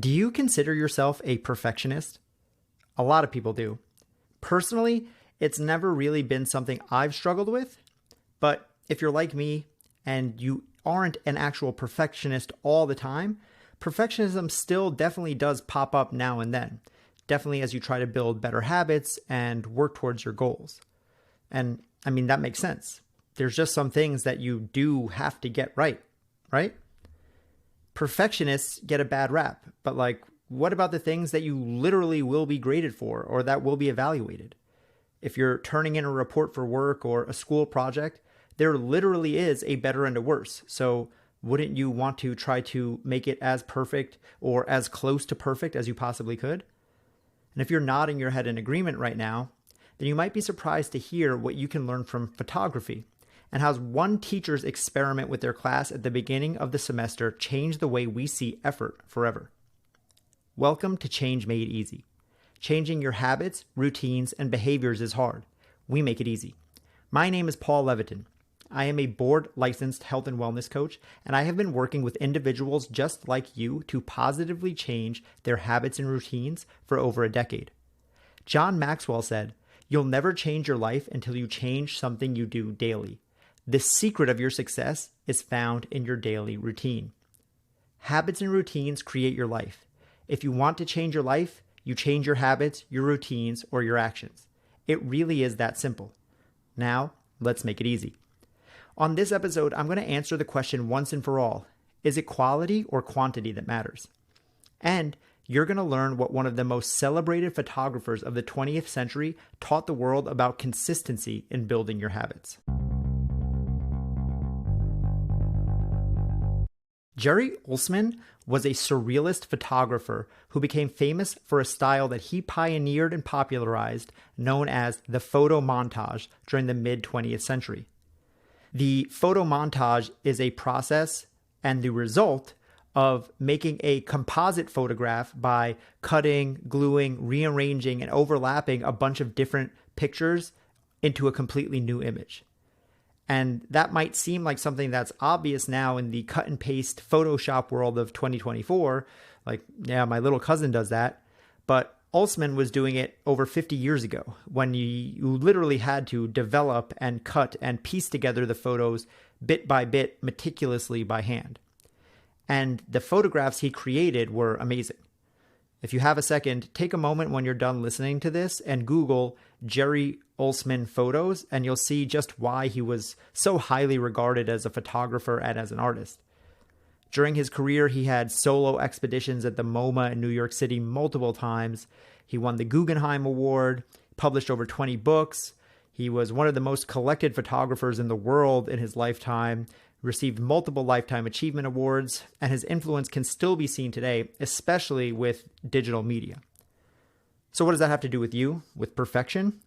Do you consider yourself a perfectionist? A lot of people do. Personally, it's never really been something I've struggled with, but if you're like me and you aren't an actual perfectionist all the time, perfectionism still definitely does pop up now and then, definitely as you try to build better habits and work towards your goals. And I mean, that makes sense. There's just some things that you do have to get right? Perfectionists get a bad rap, but what about the things that you literally will be graded for or that will be evaluated? If you're turning in a report for work or a school project, there literally is a better and a worse. So wouldn't you want to try to make it as perfect or as close to perfect as you possibly could? And if you're nodding your head in agreement right now, then you might be surprised to hear what you can learn from photography and how one teacher's experiment with their class at the beginning of the semester changed the way we see effort forever. Welcome to Change Made Easy. Changing your habits, routines, and behaviors is hard. We make it easy. My name is Paul Leviton. I am a board-licensed health and wellness coach, and I have been working with individuals just like you to positively change their habits and routines for over a decade. John Maxwell said, "You'll never change your life until you change something you do daily. The secret of your success is found in your daily routine." Habits and routines create your life. If you want to change your life, you change your habits, your routines, or your actions. It really is that simple. Now, let's make it easy. On this episode, I'm going to answer the question once and for all. Is it quality or quantity that matters? And you're going to learn what one of the most celebrated photographers of the 20th century taught the world about consistency in building your habits. Jerry Olsman was a surrealist photographer who became famous for a style that he pioneered and popularized, known as the photo montage during the mid-20th century. The photo montage is a process and the result of making a composite photograph by cutting, gluing, rearranging, and overlapping a bunch of different pictures into a completely new image. And that might seem like something that's obvious now in the cut and paste Photoshop world of 2024. Yeah, my little cousin does that. But Olsman was doing it over 50 years ago when you literally had to develop and cut and piece together the photos bit by bit meticulously by hand. And the photographs he created were amazing. If you have a second, take a moment when you're done listening to this and Google Jerry Olsman photos, and you'll see just why he was so highly regarded as a photographer and as an artist. During his career, he had solo expeditions at the MoMA in New York City multiple times. He won the Guggenheim Award, published over 20 books. He was one of the most collected photographers in the world in his lifetime, received multiple Lifetime Achievement Awards, and his influence can still be seen today, especially with digital media. So what does that have to do with you, with perfection?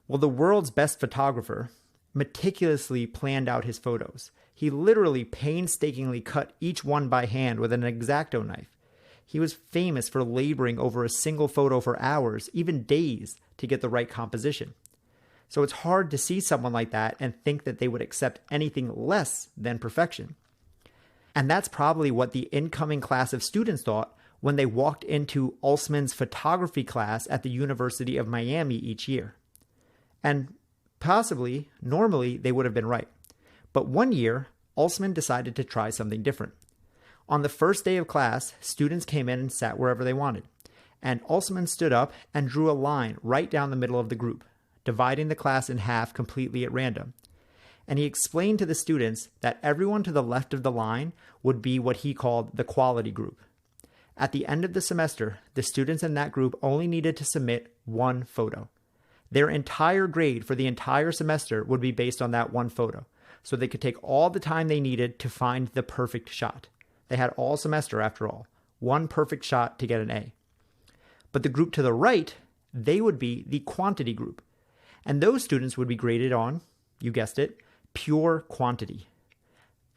Well, the world's best photographer meticulously planned out his photos. He literally painstakingly cut each one by hand with an X-Acto knife. He was famous for laboring over a single photo for hours, even days, to get the right composition. So it's hard to see someone like that and think that they would accept anything less than perfection. And that's probably what the incoming class of students thought when they walked into Olsman's photography class at the University of Miami each year. And possibly, normally, they would have been right. But one year, Olsman decided to try something different. On the first day of class, students came in and sat wherever they wanted. And Olsman stood up and drew a line right down the middle of the group, dividing the class in half completely at random. And he explained to the students that everyone to the left of the line would be what he called the quality group. At the end of the semester, the students in that group only needed to submit one photo. Their entire grade for the entire semester would be based on that one photo, so they could take all the time they needed to find the perfect shot. They had all semester, after all, one perfect shot to get an A. But the group to the right, they would be the quantity group. And those students would be graded on, you guessed it, pure quantity.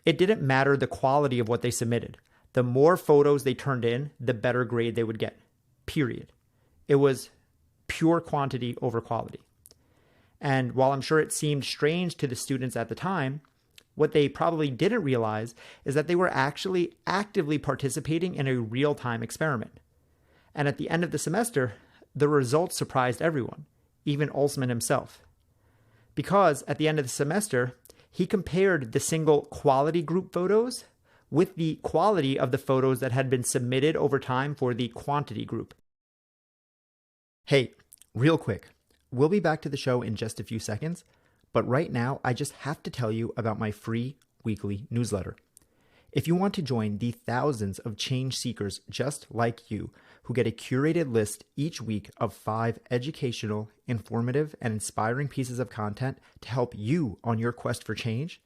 It didn't matter the quality of what they submitted. The more photos they turned in, the better grade they would get, period. It was pure quantity over quality. And while I'm sure it seemed strange to the students at the time, What they probably didn't realize is that they were actually actively participating in a real-time experiment. And at the end of the semester, the results surprised everyone, even Olsman himself. Because at the end of the semester, he compared the single quality group photos with the quality of the photos that had been submitted over time for the quantity group. Hey, real quick, we'll be back to the show in just a few seconds, but right now I just have to tell you about my free weekly newsletter. If you want to join the thousands of change seekers just like you who get a curated list each week of 5 educational, informative, and inspiring pieces of content to help you on your quest for change,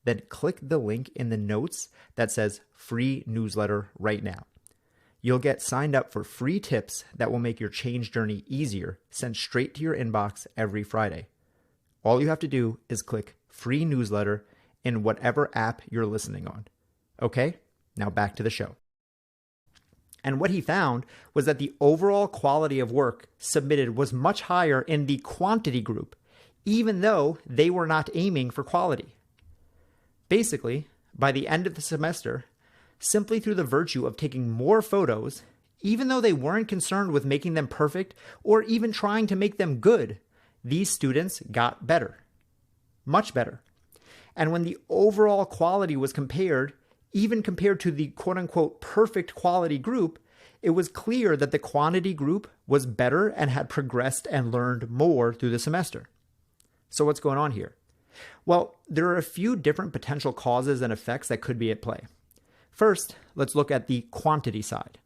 then click the link in the notes that says free newsletter right now. You'll get signed up for free tips that will make your change journey easier, sent straight to your inbox every Friday. All you have to do is click free newsletter in whatever app you're listening on. Okay, now back to the show. And what he found was that the overall quality of work submitted was much higher in the quantity group, even though they were not aiming for quality. Basically, by the end of the semester, simply through the virtue of taking more photos, even though they weren't concerned with making them perfect or even trying to make them good, these students got better, much better. And when the overall quality was compared, even compared to the quote-unquote perfect quality group, it was clear that the quantity group was better and had progressed and learned more through the semester. So what's going on here? Well, there are a few different potential causes and effects that could be at play. First, let's look at the quantity side.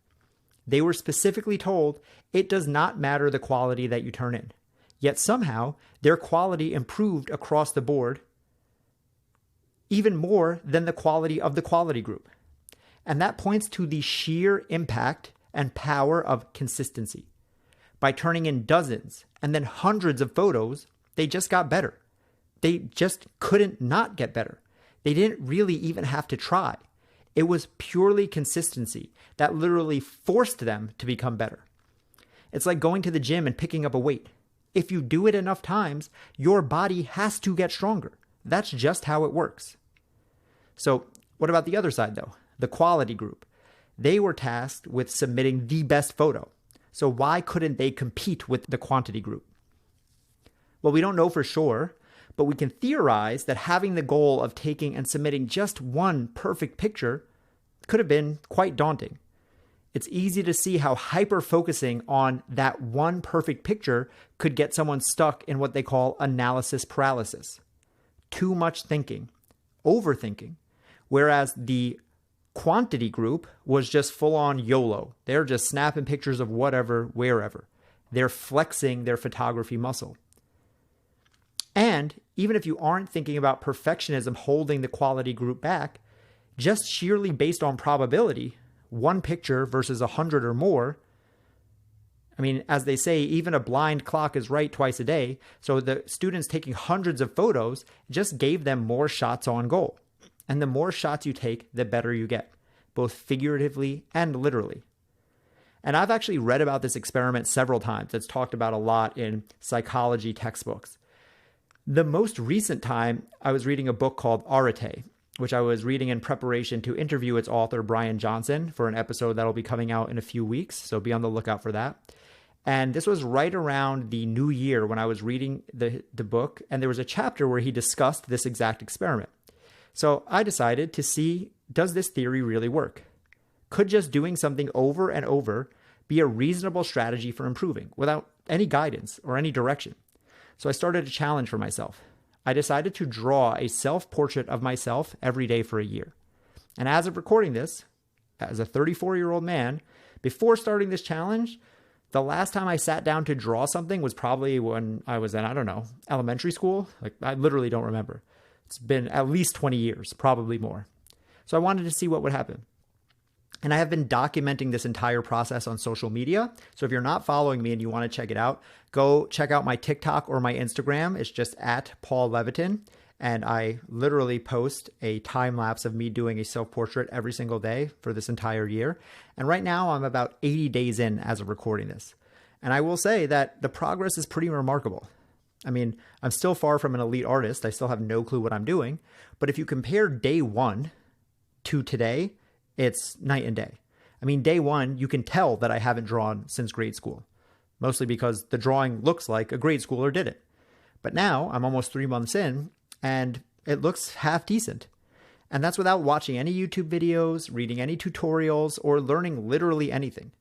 They were specifically told it does not matter the quality that you turn in, yet somehow their quality improved across the board even more than the quality of the quality group. And that points to the sheer impact and power of consistency. By turning in dozens and then hundreds of photos, they just got better. They just couldn't not get better. They didn't really even have to try. It was purely consistency that literally forced them to become better. It's like going to the gym and picking up a weight. If you do it enough times, your body has to get stronger. That's just how it works. So what about the other side though? The quality group. They were tasked with submitting the best photo. So why couldn't they compete with the quantity group? Well, we don't know for sure, but we can theorize that having the goal of taking and submitting just one perfect picture could have been quite daunting. It's easy to see how hyper-focusing on that one perfect picture could get someone stuck in what they call analysis paralysis. Too much thinking, overthinking, whereas the quantity group was just full-on YOLO. They're just snapping pictures of whatever, wherever. They're flexing their photography muscle. And even if you aren't thinking about perfectionism holding the quality group back, just sheerly based on probability, one picture versus 100 or more, I mean, as they say, even a blind clock is right twice a day. So the students taking hundreds of photos just gave them more shots on goal. And the more shots you take, the better you get, both figuratively and literally. And I've actually read about this experiment several times. It's talked about a lot in psychology textbooks. The most recent time, I was reading a book called Arete, which I was reading in preparation to interview its author, Brian Johnson, for an episode that'll be coming out in a few weeks. So be on the lookout for that. And this was right around the new year when I was reading the book, and there was a chapter where he discussed this exact experiment. So I decided to see, does this theory really work? Could just doing something over and over be a reasonable strategy for improving without any guidance or any direction? So I started a challenge for myself. I decided to draw a self-portrait of myself every day for a year. And as of recording this, as a 34-year-old man, before starting this challenge, the last time I sat down to draw something was probably when I was in, elementary school. Like, I literally don't remember. It's been at least 20 years, probably more. So I wanted to see what would happen. And I have been documenting this entire process on social media. So if you're not following me and you want to check it out, go check out my TikTok or my Instagram. It's just at Paul Levitin. And I literally post a time lapse of me doing a self-portrait every single day for this entire year. And right now I'm about 80 days in as of recording this. And I will say that the progress is pretty remarkable. I mean, I'm still far from an elite artist. I still have no clue what I'm doing. But if you compare day one to today, it's night and day. I mean, day one, you can tell that I haven't drawn since grade school, mostly because the drawing looks like a grade schooler did it. But now I'm almost 3 months in and it looks half decent. And that's without watching any YouTube videos, reading any tutorials, or learning literally anything.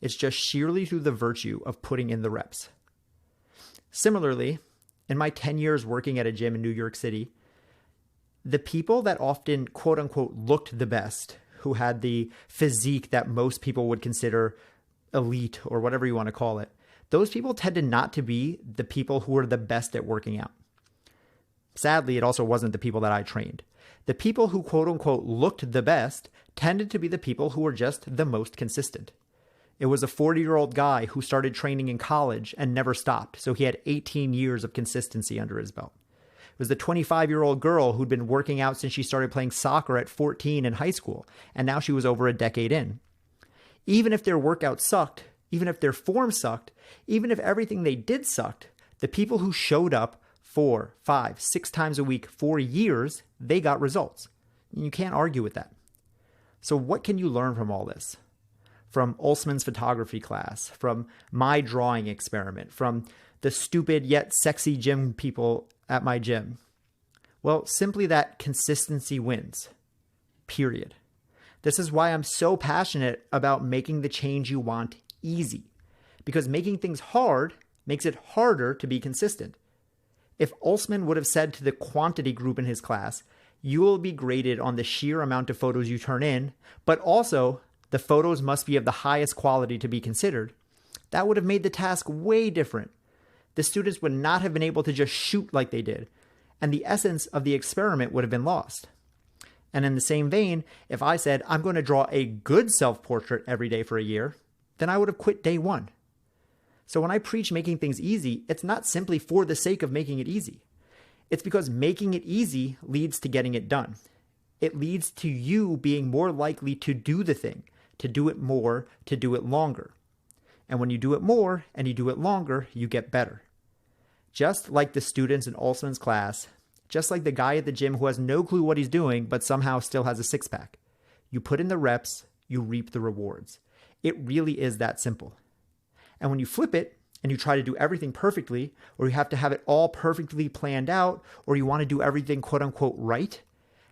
It's just sheerly through the virtue of putting in the reps. Similarly, in my 10 years working at a gym in New York City, the people that often quote unquote looked the best, who had the physique that most people would consider elite or whatever you want to call it, those people tended not to be the people who were the best at working out. Sadly, it also wasn't the people that I trained. The people who quote unquote looked the best tended to be the people who were just the most consistent. It was a 40-year-old guy who started training in college and never stopped, so he had 18 years of consistency under his belt. It was the 25-year-old girl who'd been working out since she started playing soccer at 14 in high school, and now she was over a decade in. Even if their workout sucked, even if their form sucked, even if everything they did sucked, the people who showed up 4, 5, 6 times a week for years, they got results. You can't argue with that. So what can you learn from all this? From Olsman's photography class, from my drawing experiment, from the stupid yet sexy gym people at my gym? Well, simply that consistency wins. Period. This is why I'm so passionate about making the change you want easy. Because making things hard makes it harder to be consistent. If Olsman would have said to the quantity group in his class, you will be graded on the sheer amount of photos you turn in, but also the photos must be of the highest quality to be considered, that would have made the task way different. The students would not have been able to just shoot like they did, and the essence of the experiment would have been lost. And in the same vein, if I said, I'm going to draw a good self-portrait every day for a year, then I would have quit day one. So when I preach making things easy, it's not simply for the sake of making it easy. It's because making it easy leads to getting it done. It leads to you being more likely to do the thing, to do it more, to do it longer. And when you do it more and you do it longer, you get better. Just like the students in Olsman's class, just like the guy at the gym who has no clue what he's doing, but somehow still has a six-pack. You put in the reps, you reap the rewards. It really is that simple. And when you flip it and you try to do everything perfectly, or you have to have it all perfectly planned out, or you want to do everything quote unquote right,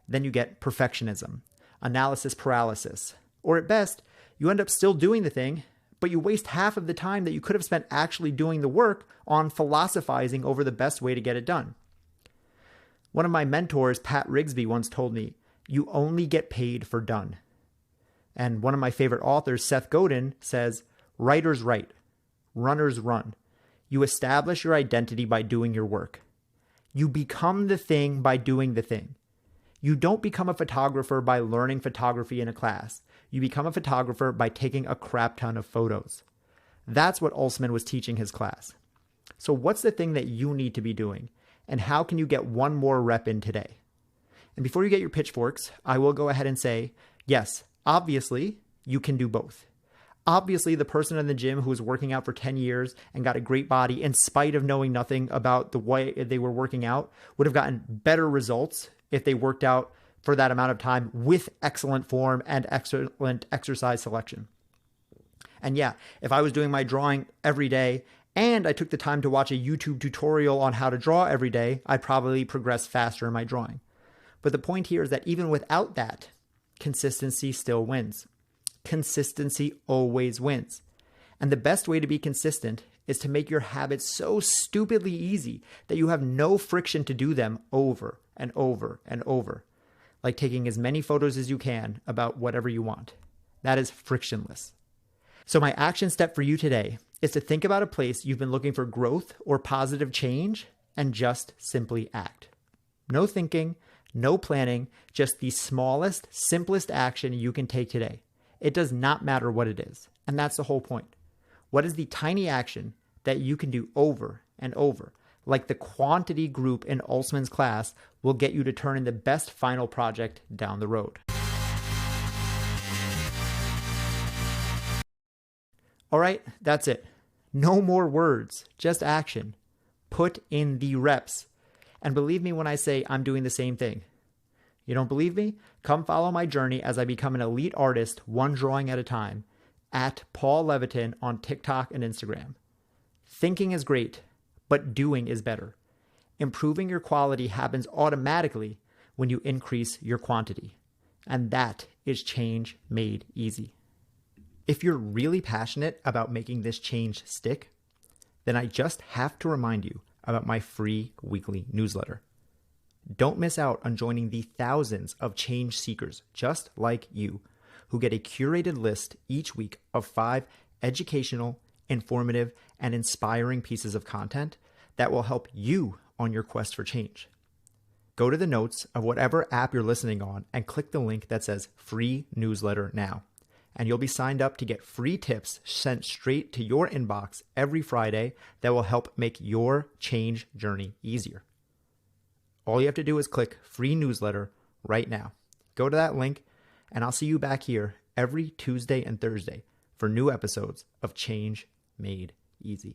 then you get perfectionism, analysis paralysis, or at best, you end up still doing the thing, but you waste half of the time that you could have spent actually doing the work on philosophizing over the best way to get it done. One of my mentors, Pat Rigsby, once told me, you only get paid for done. And one of my favorite authors, Seth Godin, says, writers write, runners run. You establish your identity by doing your work. You become the thing by doing the thing. You don't become a photographer by learning photography in a class. You become a photographer by taking a crap ton of photos. That's what Olsman was teaching his class. So what's the thing that you need to be doing? And how can you get one more rep in today? And before you get your pitchforks, I will go ahead and say, yes, obviously, you can do both. Obviously, the person in the gym who was working out for 10 years and got a great body in spite of knowing nothing about the way they were working out would have gotten better results if they worked out for that amount of time with excellent form and excellent exercise selection. And yeah, if I was doing my drawing every day and I took the time to watch a YouTube tutorial on how to draw every day, I'd probably progress faster in my drawing. But the point here is that even without that, consistency still wins. Consistency always wins. And the best way to be consistent is to make your habits so stupidly easy that you have no friction to do them over and over and over. Like taking as many photos as you can about whatever you want. That is frictionless. So my action step for you today is to think about a place you've been looking for growth or positive change and just simply act. No thinking, no planning, just the smallest, simplest action you can take today. It does not matter what it is. And that's the whole point. What is the tiny action that you can do over and over, like the quantity group in Olsman's class, will get you to turn in the best final project down the road? All right, that's it. No more words, just action. Put in the reps. And believe me when I say I'm doing the same thing. You don't believe me? Come follow my journey as I become an elite artist, one drawing at a time, at Paul Leviton on TikTok and Instagram. Thinking is great, but doing is better. Improving your quality happens automatically when you increase your quantity. And that is change made easy. If you're really passionate about making this change stick, then I just have to remind you about my free weekly newsletter. Don't miss out on joining the thousands of change seekers just like you who get a curated list each week of 5 educational, informative, and inspiring pieces of content that will help you on your quest for change. Go to the notes of whatever app you're listening on and click the link that says free newsletter now, and you'll be signed up to get free tips sent straight to your inbox every Friday that will help make your change journey easier. All you have to do is click free newsletter right now. Go to that link, and I'll see you back here every Tuesday and Thursday for new episodes of Change Made Easy.